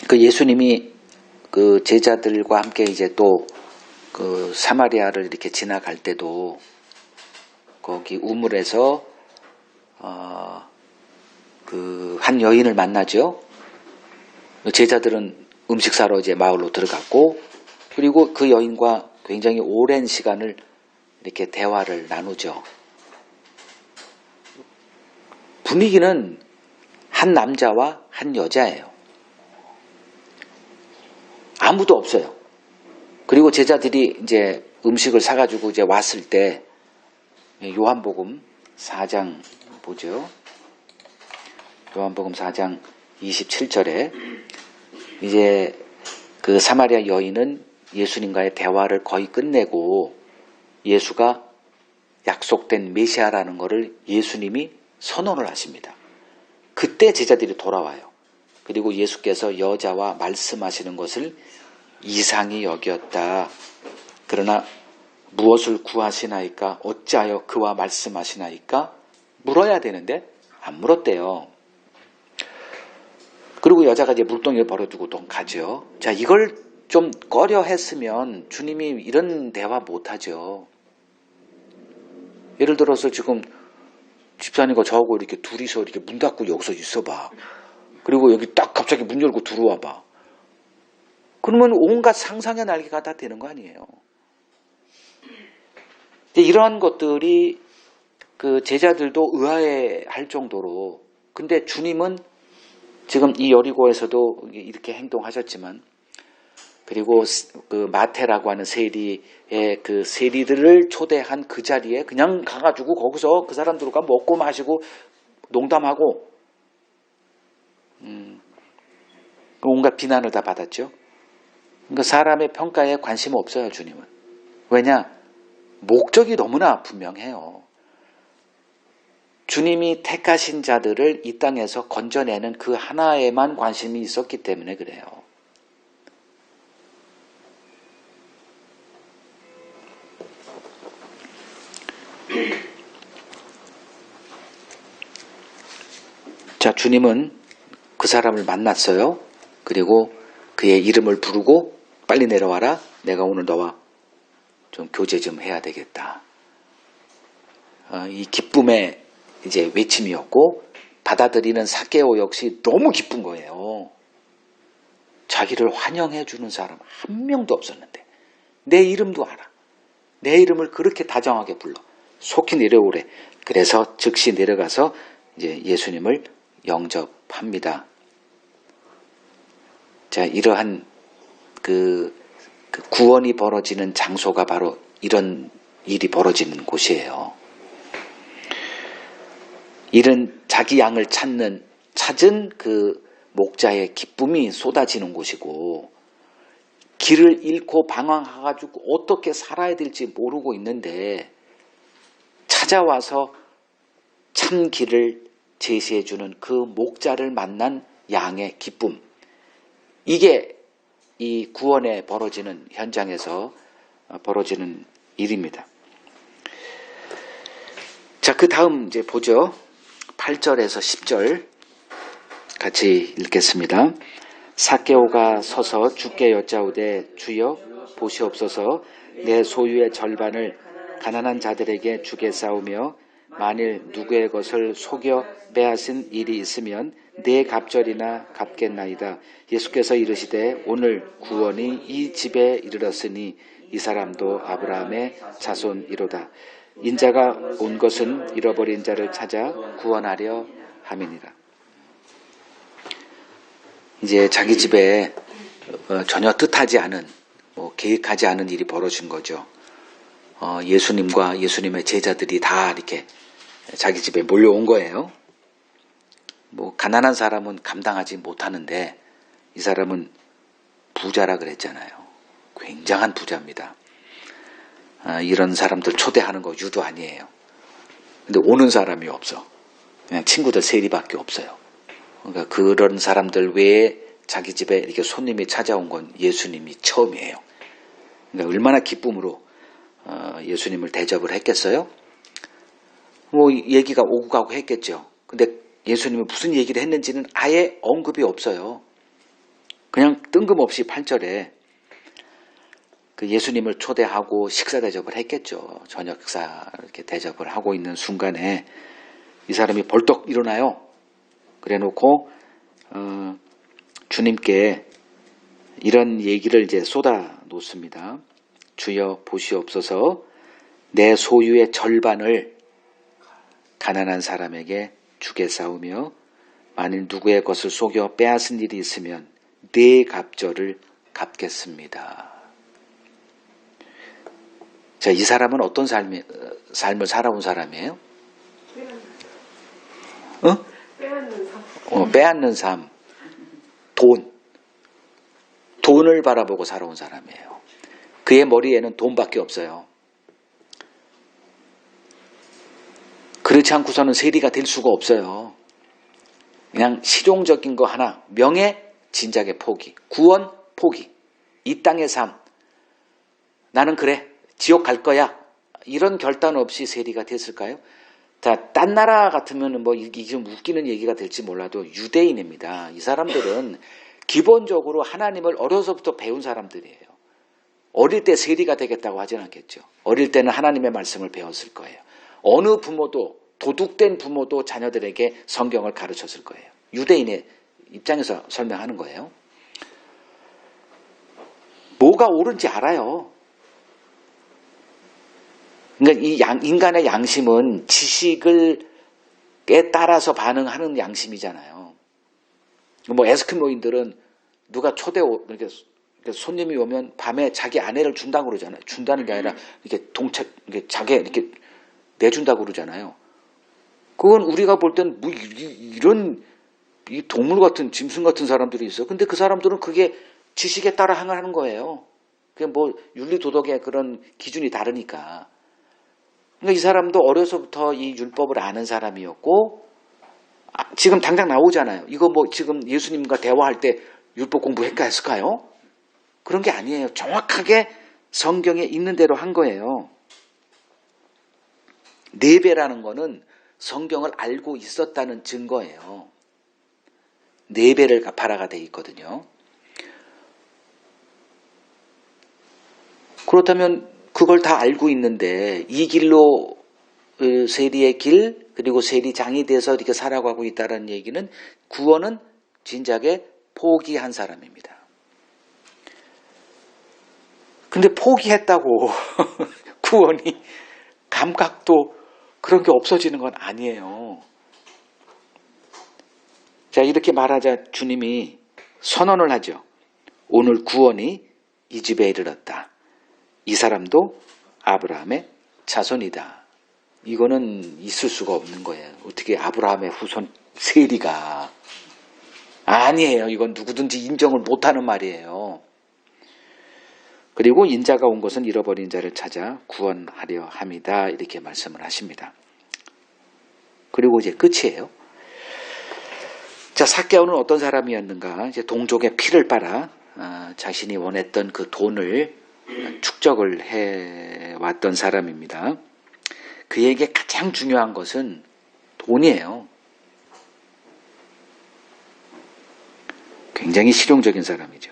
Speaker 1: 그 예수님이 그 제자들과 함께 이제 또 그 사마리아를 이렇게 지나갈 때도 거기 우물에서 그 한 여인을 만나죠. 제자들은 음식 사러 이제 마을로 들어갔고, 그리고 그 여인과 굉장히 오랜 시간을 이렇게 대화를 나누죠. 분위기는 한 남자와 한 여자예요. 아무도 없어요. 그리고 제자들이 이제 음식을 사가지고 이제 왔을 때 요한복음 4장 보죠. 요한복음 4장 27절에 이제 그 사마리아 여인은 예수님과의 대화를 거의 끝내고 예수가 약속된 메시아라는 것을 예수님이 선언을 하십니다. 그때 제자들이 돌아와요. 그리고 예수께서 여자와 말씀하시는 것을 이상히 여겼다. 그러나 무엇을 구하시나이까? 어찌하여 그와 말씀하시나이까? 물어야 되는데 안 물었대요. 그리고 여자가 이제 물동이를 버려두고 또 가죠. 자, 이걸 좀 꺼려 했으면 주님이 이런 대화 못하죠. 예를 들어서 지금 집사님과 저하고 이렇게 둘이서 이렇게 문 닫고 여기서 있어봐. 그리고 여기 딱 갑자기 문 열고 들어와봐. 그러면 온갖 상상의 날개가 다 되는 거 아니에요. 이러한 것들이 그 제자들도 의아해할 정도로, 근데 주님은 지금 이 여리고에서도 이렇게 행동하셨지만, 그리고 그 마태라고 하는 세리의 그 세리들을 초대한 그 자리에 그냥 가가지고 거기서 그 사람들과 먹고 마시고 농담하고 온갖 비난을 다 받았죠. 그러니까 사람의 평가에 관심 없어요, 주님은. 왜냐? 목적이 너무나 분명해요. 주님이 택하신 자들을 이 땅에서 건져내는 그 하나에만 관심이 있었기 때문에 그래요. 자, 주님은 그 사람을 만났어요. 그리고 그의 이름을 부르고 빨리 내려와라. 내가 오늘 너와 좀 교제 좀 해야 되겠다. 이 기쁨의 이제 외침이었고, 받아들이는 삭개오 역시 너무 기쁜 거예요. 자기를 환영해 주는 사람 한 명도 없었는데 내 이름도 알아. 내 이름을 그렇게 다정하게 불러. 속히 내려오래. 그래서 즉시 내려가서 이제 예수님을 영접합니다. 자, 이러한 그 구원이 벌어지는 장소가 바로 이런 일이 벌어지는 곳이에요. 이런 자기 양을 찾은 그 목자의 기쁨이 쏟아지는 곳이고, 길을 잃고 방황해가지고 어떻게 살아야 될지 모르고 있는데 찾아와서 참 길을 제시해주는 그 목자를 만난 양의 기쁨. 이게 이 구원에 벌어지는 현장에서 벌어지는 일입니다. 자, 그 다음 이제 보죠. 8절에서 10절 같이 읽겠습니다. 삭개오가 서서 주께 여짜오되 주여 보시옵소서 내 소유의 절반을 가난한 자들에게 주겠사오며 만일 누구의 것을 속여 빼앗은 일이 있으면 내 갑절이나 갚겠나이다. 예수께서 이르시되 오늘 구원이 이 집에 이르렀으니 이 사람도 아브라함의 자손이로다. 인자가 온 것은 잃어버린 자를 찾아 구원하려 함이니라. 이제 자기 집에 전혀 뜻하지 않은, 계획하지 않은 일이 벌어진 거죠. 예수님과 예수님의 제자들이 다 이렇게 자기 집에 몰려온 거예요. 가난한 사람은 감당하지 못하는데 이 사람은 부자라 그랬잖아요. 굉장한 부자입니다. 이런 사람들 초대하는 거 유도 아니에요. 근데 오는 사람이 없어. 그냥 친구들 세리밖에 없어요. 그러니까 그런 사람들 외에 자기 집에 이렇게 손님이 찾아온 건 예수님이 처음이에요. 그러니까 얼마나 기쁨으로 예수님을 대접을 했겠어요? 얘기가 오고 가고 했겠죠. 근데 예수님이 무슨 얘기를 했는지는 아예 언급이 없어요. 그냥 뜬금없이 8절에 그 예수님을 초대하고 식사 대접을 했겠죠. 저녁 식사 이렇게 대접을 하고 있는 순간에 이 사람이 벌떡 일어나요. 그래 놓고 주님께 이런 얘기를 이제 쏟아 놓습니다. 주여 보시옵소서 내 소유의 절반을 가난한 사람에게 주겠사오며 만일 누구의 것을 속여 빼앗은 일이 있으면 내 갑절을 갚겠습니다. 자, 이 사람은 어떤 삶을 살아온 사람이에요? 빼앗는 삶. 돈을 바라보고 살아온 사람이에요. 그의 머리에는 돈밖에 없어요. 그렇지 않고서는 세리가 될 수가 없어요. 그냥 실용적인 거 하나, 명예, 진작의 포기, 구원, 포기, 이 땅의 삶. 나는 그래, 지옥 갈 거야. 이런 결단 없이 세리가 됐을까요? 자, 딴 나라 같으면 이게 좀 웃기는 얘기가 될지 몰라도 유대인입니다. 이 사람들은 기본적으로 하나님을 어려서부터 배운 사람들이에요. 어릴 때 세리가 되겠다고 하진 않겠죠. 어릴 때는 하나님의 말씀을 배웠을 거예요. 어느 부모도, 도둑된 부모도 자녀들에게 성경을 가르쳤을 거예요. 유대인의 입장에서 설명하는 거예요. 뭐가 옳은지 알아요. 그러니까 이 인간의 양심은 지식에 따라서 반응하는 양심이잖아요. 에스키모인들은 누가 이렇게 손님이 오면 밤에 자기 아내를 준다고 그러잖아요. 준다는 게 아니라 이렇게 자기 이렇게 내준다고 그러잖아요. 그건 우리가 볼 땐 이런 이 동물 같은 짐승 같은 사람들이 있어. 근데 그 사람들은 그게 지식에 따라 행하는 거예요. 그게 윤리 도덕의 그런 기준이 다르니까. 그러니까 이 사람도 어려서부터 이 율법을 아는 사람이었고, 지금 당장 나오잖아요. 이거 지금 예수님과 대화할 때 율법 공부했을까요? 그런 게 아니에요. 정확하게 성경에 있는 대로 한 거예요. 네배라는 거는 성경을 알고 있었다는 증거예요. 네배를 갚아라가 돼 있거든요. 그렇다면 그걸 다 알고 있는데 이 길로 세리의 길 그리고 세리장이 돼서 이렇게 살아가고 있다는 얘기는 구원은 진작에 포기한 사람입니다. 근데 포기했다고 구원이 감각도 그런 게 없어지는 건 아니에요. 자, 이렇게 말하자 주님이 선언을 하죠. 오늘 구원이 이 집에 이르렀다. 이 사람도 아브라함의 자손이다. 이거는 있을 수가 없는 거예요. 어떻게 아브라함의 후손 세리가. 아니에요. 이건 누구든지 인정을 못하는 말이에요. 그리고 인자가 온 것은 잃어버린 자를 찾아 구원하려 함이다. 이렇게 말씀을 하십니다. 그리고 이제 끝이에요. 자, 삭개오는 어떤 사람이었는가? 이제 동족의 피를 빨아 자신이 원했던 그 돈을 축적을 해왔던 사람입니다. 그에게 가장 중요한 것은 돈이에요. 굉장히 실용적인 사람이죠.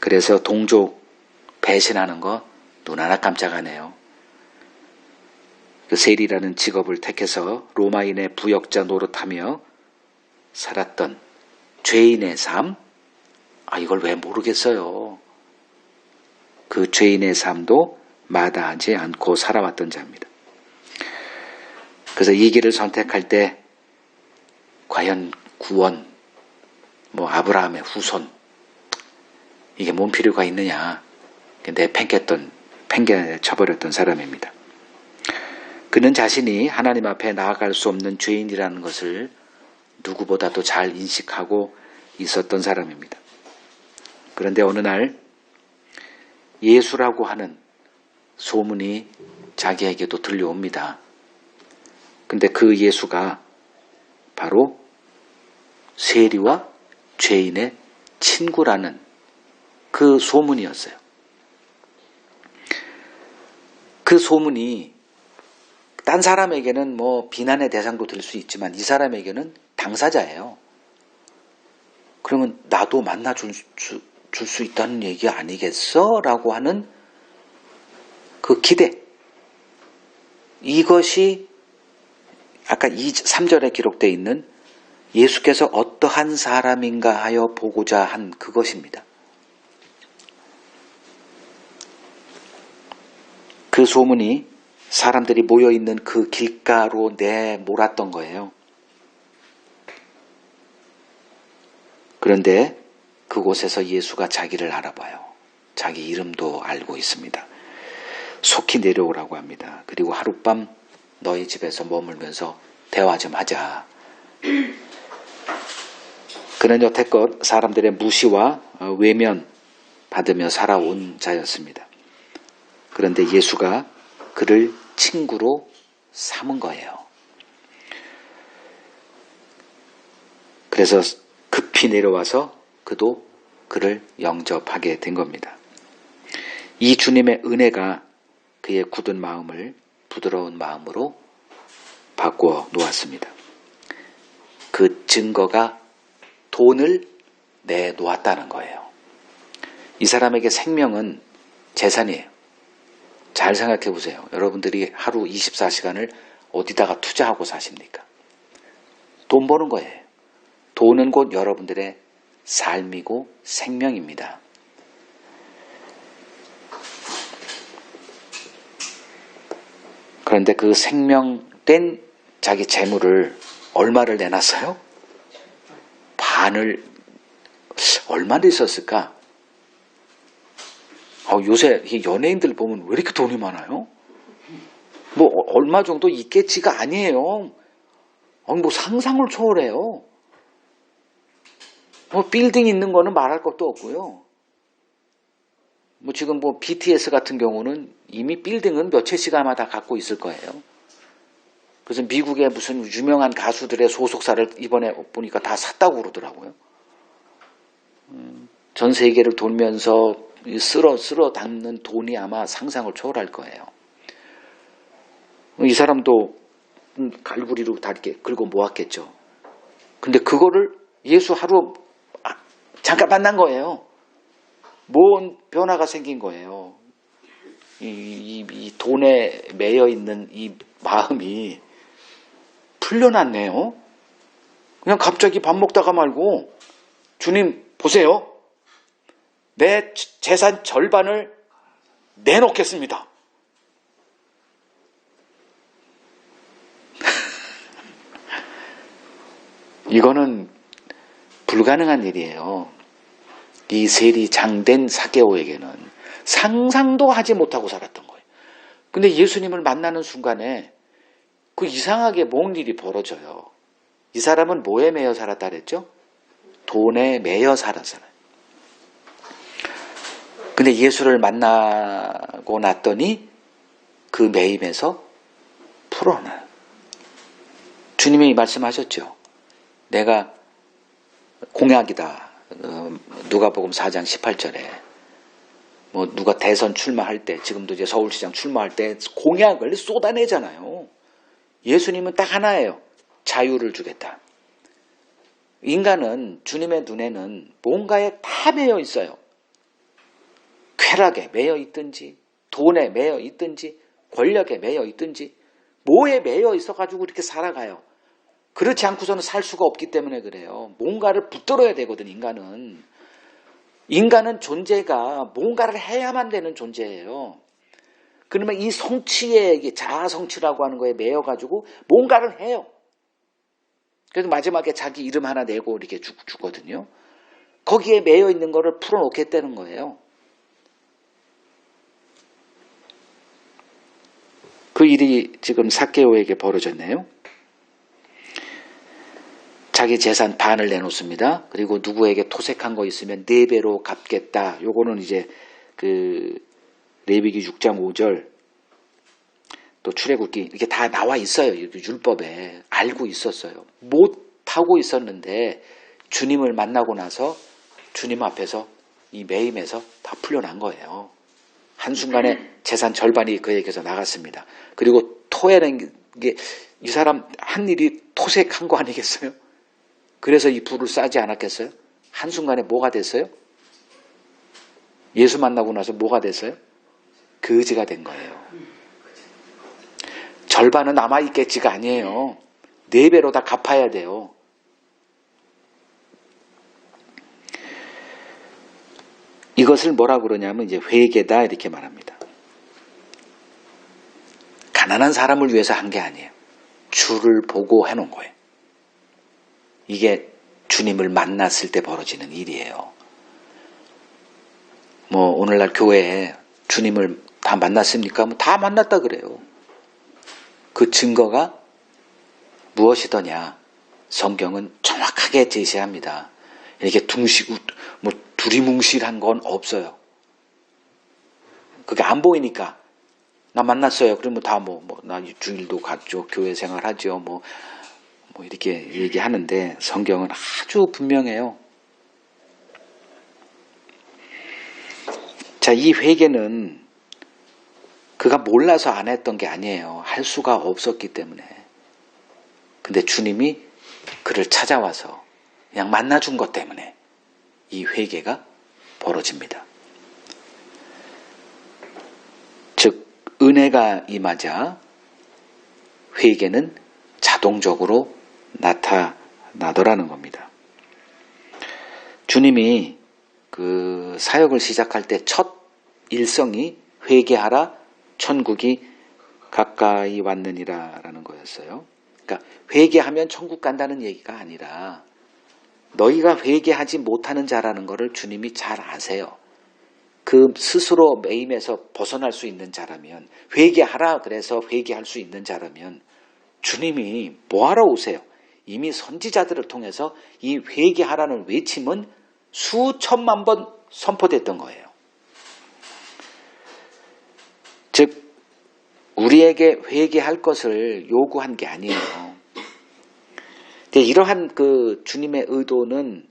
Speaker 1: 그래서 동족 배신하는 거 눈 하나 깜짝하네요. 그 세리라는 직업을 택해서 로마인의 부역자 노릇하며 살았던 죄인의 삶? 이걸 왜 모르겠어요. 그 죄인의 삶도 마다하지 않고 살아왔던 자입니다. 그래서 이 길을 선택할 때 과연 구원, 아브라함의 후손, 이게 뭔 필요가 있느냐, 팽개쳐버렸던 사람입니다. 그는 자신이 하나님 앞에 나아갈 수 없는 죄인이라는 것을 누구보다도 잘 인식하고 있었던 사람입니다. 그런데 어느 날 예수라고 하는 소문이 자기에게도 들려옵니다. 근데 그 예수가 바로 세리와 죄인의 친구라는 그 소문이었어요. 그 소문이 딴 사람에게는 비난의 대상도 될 수 있지만 이 사람에게는 당사자예요. 그러면 나도 만나줄 수 있다는 얘기 아니겠어? 라고 하는 그 기대. 이것이 아까 3절에 기록되어 있는 예수께서 어떠한 사람인가 하여 보고자 한 그것입니다. 그 소문이 사람들이 모여있는 그 길가로 내몰았던 거예요. 그런데 그곳에서 예수가 자기를 알아봐요. 자기 이름도 알고 있습니다. 속히 내려오라고 합니다. 그리고 하룻밤 너희 집에서 머물면서 대화 좀 하자. 그는 여태껏 사람들의 무시와 외면 받으며 살아온 자였습니다. 그런데 예수가 그를 친구로 삼은 거예요. 그래서 급히 내려와서 그도 그를 영접하게 된 겁니다. 이 주님의 은혜가 그의 굳은 마음을 부드러운 마음으로 바꾸어 놓았습니다. 그 증거가 돈을 내놓았다는 거예요. 이 사람에게 생명은 재산이에요. 잘 생각해 보세요. 여러분들이 하루 24시간을 어디다가 투자하고 사십니까? 돈 버는 거예요. 돈은 곧 여러분들의 삶이고 생명입니다. 그런데 그 생명된 자기 재물을 얼마를 내놨어요? 반을. 얼마나 있었을까? 요새 연예인들 보면 왜 이렇게 돈이 많아요? 얼마 정도 있겠지가 아니에요. 상상을 초월해요. 빌딩 있는 거는 말할 것도 없고요. 지금 BTS 같은 경우는 이미 빌딩은 몇 채씩마다 갖고 있을 거예요. 그래서 미국의 무슨 유명한 가수들의 소속사를 이번에 보니까 다 샀다고 그러더라고요. 전 세계를 돌면서 쓸어 담는 돈이 아마 상상을 초월할 거예요. 이 사람도 갈구리로 다 이렇게 긁어 모았겠죠. 근데 그거를 예수 하루 잠깐 만난 거예요. 뭔 변화가 생긴 거예요. 이 돈에 매여 있는 이 마음이 풀려났네요. 그냥 갑자기 밥 먹다가 말고 주님 보세요. 내 재산 절반을 내놓겠습니다. 이거는 불가능한 일이에요. 이 세리 장된 사개오에게는 상상도 하지 못하고 살았던 거예요. 근데 예수님을 만나는 순간에 그 이상하게 뭔 일이 벌어져요. 이 사람은 뭐에 매여 살았다 그랬죠? 돈에 매여 살았어요. 근데 예수를 만나고 났더니 그 매임에서 풀어나요. 주님이 말씀하셨죠. 내가 공약이다. 누가복음 4장 18절에 뭐 누가 대선 출마할 때, 지금도 이제 서울시장 출마할 때 공약을 쏟아내잖아요. 예수님은 딱 하나예요. 자유를 주겠다. 인간은 주님의 눈에는 뭔가에 다 매여 있어요. 쾌락에 매여 있든지, 돈에 매여 있든지, 권력에 매여 있든지, 뭐에 매여 있어가지고 이렇게 살아가요. 그렇지 않고서는 살 수가 없기 때문에 그래요. 뭔가를 붙들어야 되거든, 인간은. 인간은 존재가 뭔가를 해야만 되는 존재예요. 그러면 이 성취에, 이게 자아 성취라고 하는 거에 매여가지고 뭔가를 해요. 그래서 마지막에 자기 이름 하나 내고 이렇게 주거든요. 거기에 매여 있는 거를 풀어놓겠다는 거예요. 그 일이 지금 삭개오에게 벌어졌네요. 자기 재산 반을 내놓습니다. 그리고 누구에게 토색한 거 있으면 4배로 갚겠다. 요거는 이제 그 레위기 6장 5절 또 출애굽기 이렇게 다 나와 있어요. 율법에 알고 있었어요. 못하고 있었는데 주님을 만나고 나서 주님 앞에서 이 매임에서 다 풀려난 거예요. 한순간에 재산 절반이 그에게서 나갔습니다. 그리고 토해낸 게 이 사람 한 일이 토색한 거 아니겠어요? 그래서 이 불을 싸지 않았겠어요? 한순간에 뭐가 됐어요? 예수 만나고 나서 뭐가 됐어요? 거지가 된 거예요. 절반은 남아있겠지가 아니에요. 4배로 다 갚아야 돼요. 이것을 뭐라 그러냐면 이제 회개다 이렇게 말합니다. 가난한 사람을 위해서 한 게 아니에요. 주를 보고 해놓은 거예요. 이게 주님을 만났을 때 벌어지는 일이에요. 뭐 오늘날 교회에 주님을 다 만났습니까? 뭐 다 만났다 그래요. 그 증거가 무엇이더냐? 성경은 정확하게 제시합니다. 이렇게 뭐 두리뭉실한 건 없어요. 그게 안 보이니까 나 만났어요. 그러면 다 나 주일도 갔죠. 교회 생활하죠. 뭐 이렇게 얘기하는데 성경은 아주 분명해요. 자, 이 회개는 그가 몰라서 안 했던 게 아니에요. 할 수가 없었기 때문에. 근데 주님이 그를 찾아와서 그냥 만나준 것 때문에 이 회개가 벌어집니다. 즉 은혜가 임하자 회개는 자동적으로 나타나더라는 겁니다. 주님이 그 사역을 시작할 때 첫 일성이 회개하라 천국이 가까이 왔느니라 라는 거였어요. 그러니까 회개하면 천국 간다는 얘기가 아니라 너희가 회개하지 못하는 자라는 것을 주님이 잘 아세요. 그 스스로 매임에서 벗어날 수 있는 자라면, 회개하라 그래서 회개할 수 있는 자라면 주님이 뭐하러 오세요? 이미 선지자들을 통해서 이 회개하라는 외침은 수천만 번 선포됐던 거예요. 즉 우리에게 회개할 것을 요구한 게 아니에요. 근데 이러한 그 주님의 의도는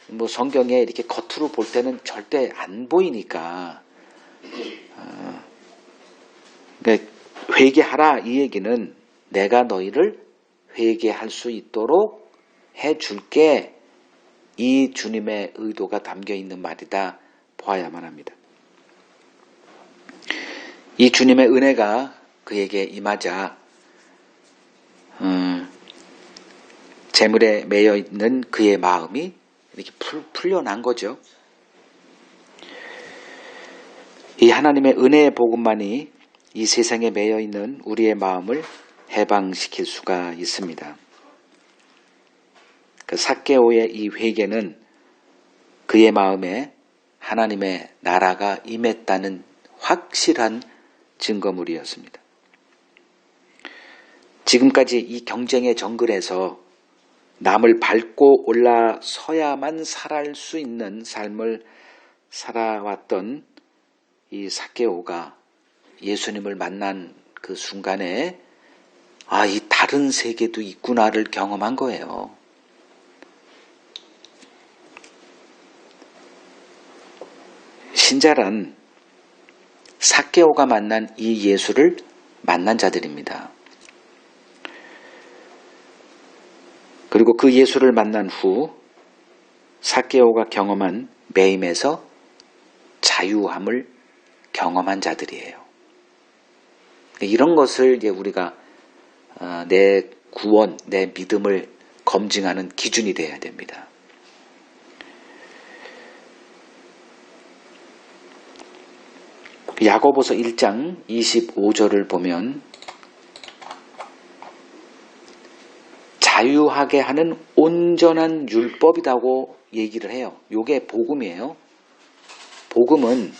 Speaker 1: 뭐 성경에 이렇게 겉으로 볼 때는 절대 안 보이니까 그러니까 회개하라 이 얘기는 내가 너희를 회개할 수 있도록 해줄게, 이 주님의 의도가 담겨 있는 말이다 보아야만 합니다. 이 주님의 은혜가 그에게 임하자 재물에 매여 있는 그의 마음이 이렇게 풀려난 거죠. 이 하나님의 은혜의 복음만이 이 세상에 매여 있는 우리의 마음을 해방시킬 수가 있습니다. 그 삭개오의 이 회개는 그의 마음에 하나님의 나라가 임했다는 확실한 증거물이었습니다. 지금까지 이 경쟁의 정글에서 남을 밟고 올라서야만 살아갈 수 있는 삶을 살아왔던 이 삭개오가 예수님을 만난 그 순간에 이 다른 세계도 있구나를 경험한 거예요. 친절한 삭개오가 만난 이 예수를 만난 자들입니다. 그리고 그 예수를 만난 후 삭개오가 경험한 매임에서 자유함을 경험한 자들이에요. 이런 것을 이제 우리가 내 구원, 내 믿음을 검증하는 기준이 되어야 됩니다. 야고보서 1장 25절을 보면 자유하게 하는 온전한 율법이라고 얘기를 해요. 이게 복음이에요. 복음은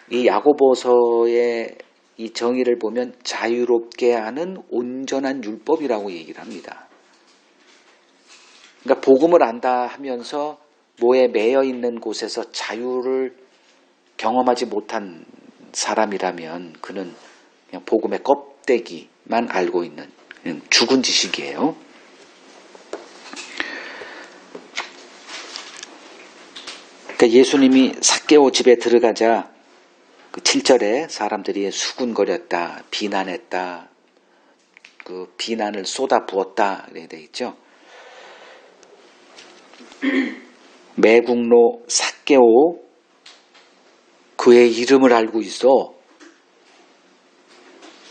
Speaker 1: 이 야고보서의 이 정의를 보면 자유롭게 하는 온전한 율법이라고 얘기를 합니다. 그러니까 복음을 안다 하면서 뭐에 매여 있는 곳에서 자유를 경험하지 못한 사람이라면 그는 그냥 복음의 껍데기만 알고 있는 죽은 지식이에요. 그러니까 예수님이 삭개오 집에 들어가자 그 7절에 사람들이 수군거렸다, 비난했다, 그 비난을 쏟아 부었다 이렇게 되어 있죠. 매국노 삭개오 그의 이름을 알고 있어.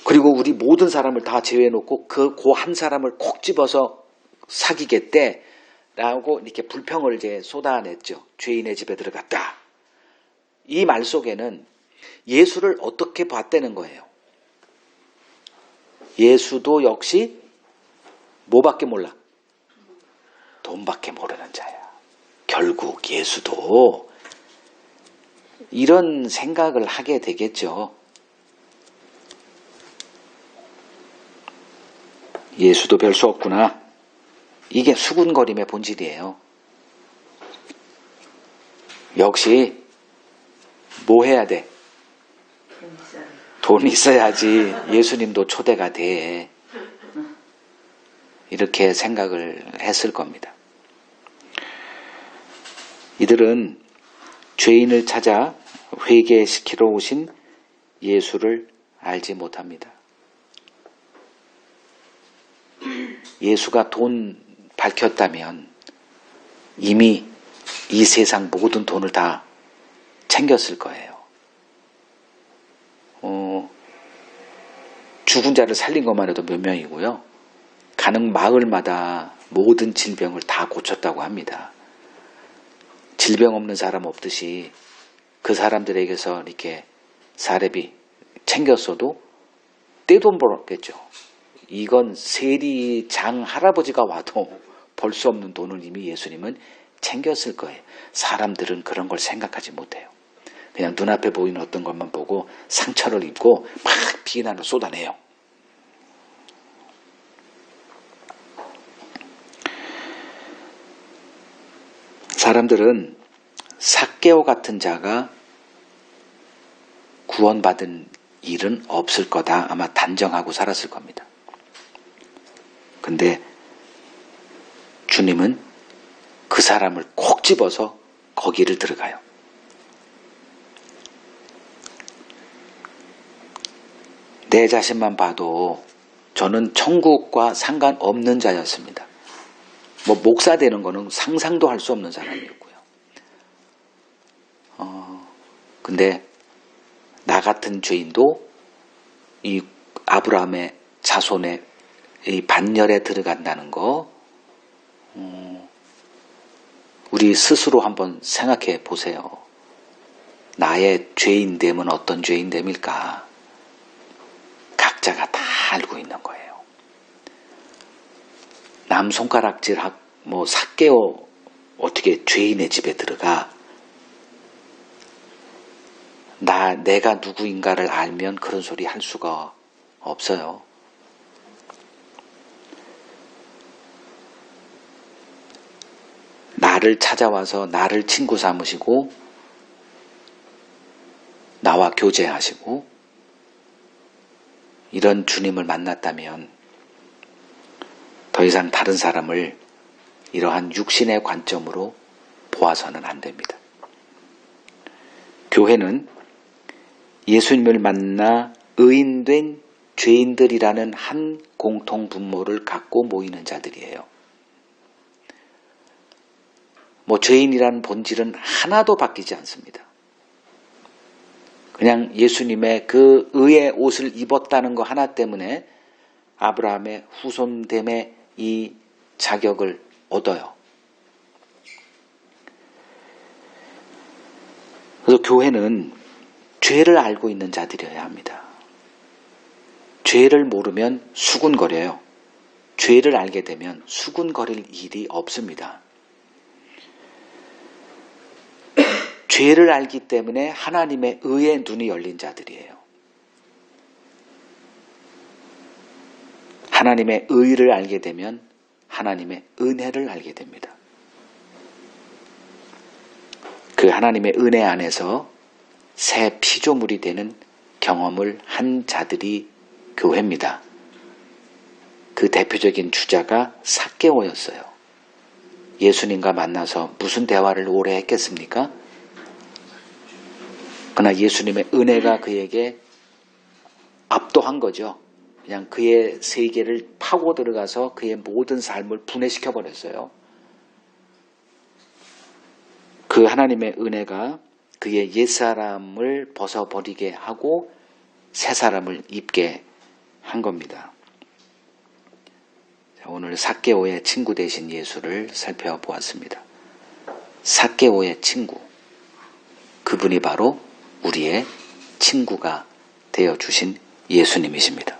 Speaker 1: 그리고 우리 모든 사람을 다 제외해놓고 그 한 사람을 콕 집어서 사귀겠대 라고 이렇게 불평을 이제 쏟아냈죠. 죄인의 집에 들어갔다. 이 말 속에는 예수를 어떻게 봤다는 거예요. 예수도 역시 뭐밖에 몰라? 돈밖에 모르는 자야. 결국 예수도 이런 생각을 하게 되겠죠. 예수도 별 수 없구나. 이게 수군거림의 본질이에요. 역시 뭐 해야 돼? 돈 있어야지 예수님도 초대가 돼. 이렇게 생각을 했을 겁니다. 이들은 죄인을 찾아 회개시키러 오신 예수를 알지 못합니다. 예수가 돈 밝혔다면 이미 이 세상 모든 돈을 다 챙겼을 거예요. 죽은 자를 살린 것만 해도 몇 명이고요. 가는 마을마다 모든 질병을 다 고쳤다고 합니다. 질병 없는 사람 없듯이 그 사람들에게서 이렇게 사례비 챙겼어도 떼돈 벌었겠죠. 이건 세리장 할아버지가 와도 벌 수 없는 돈을 이미 예수님은 챙겼을 거예요. 사람들은 그런 걸 생각하지 못해요. 그냥 눈앞에 보이는 어떤 것만 보고 상처를 입고 막 비난을 쏟아내요. 사람들은 삭개오 같은 자가 구원받은 일은 없을 거다 아마 단정하고 살았을 겁니다. 근데 주님은 그 사람을 콕 집어서 거기를 들어가요. 내 자신만 봐도 저는 천국과 상관없는 자였습니다. 뭐 목사 되는 거는 상상도 할 수 없는 사람이었고요. 근데 나 같은 죄인도 이 아브라함의 자손의 이 반열에 들어간다는 거 우리 스스로 한번 생각해 보세요. 나의 죄인됨은 어떤 죄인됨일까? 각자가 다 알고 있는 거예요. 남 손가락질하고 뭐 삭개오 어떻게 죄인의 집에 들어가? 내가 누구인가를 알면 그런 소리 할 수가 없어요. 나를 찾아와서 나를 친구 삼으시고 나와 교제하시고 이런 주님을 만났다면 더 이상 다른 사람을 이러한 육신의 관점으로 보아서는 안 됩니다. 교회는 예수님을 만나 의인된 죄인들이라는 한 공통 분모를 갖고 모이는 자들이에요. 죄인이라는 본질은 하나도 바뀌지 않습니다. 그냥 예수님의 그 의의 옷을 입었다는 거 하나 때문에 아브라함의 후손됨의 이 자격을 얻어요. 그래서 교회는 죄를 알고 있는 자들이어야 합니다. 죄를 모르면 수군거려요. 죄를 알게 되면 수군거릴 일이 없습니다. 죄를 알기 때문에 하나님의 의의 눈이 열린 자들이에요. 하나님의 의를 알게 되면 하나님의 은혜를 알게 됩니다. 그 하나님의 은혜 안에서 새 피조물이 되는 경험을 한 자들이 교회입니다. 그 대표적인 주자가 삭개오였어요. 예수님과 만나서 무슨 대화를 오래 했겠습니까? 그러나 예수님의 은혜가 그에게 압도한 거죠. 그냥 그의 세계를 파고 들어가서 그의 모든 삶을 분해시켜 버렸어요. 그 하나님의 은혜가 그의 옛사람을 벗어버리게 하고 새 사람을 입게 한 겁니다. 오늘 삭개오의 친구 되신 예수를 살펴보았습니다. 삭개오의 친구, 그분이 바로 우리의 친구가 되어주신 예수님이십니다.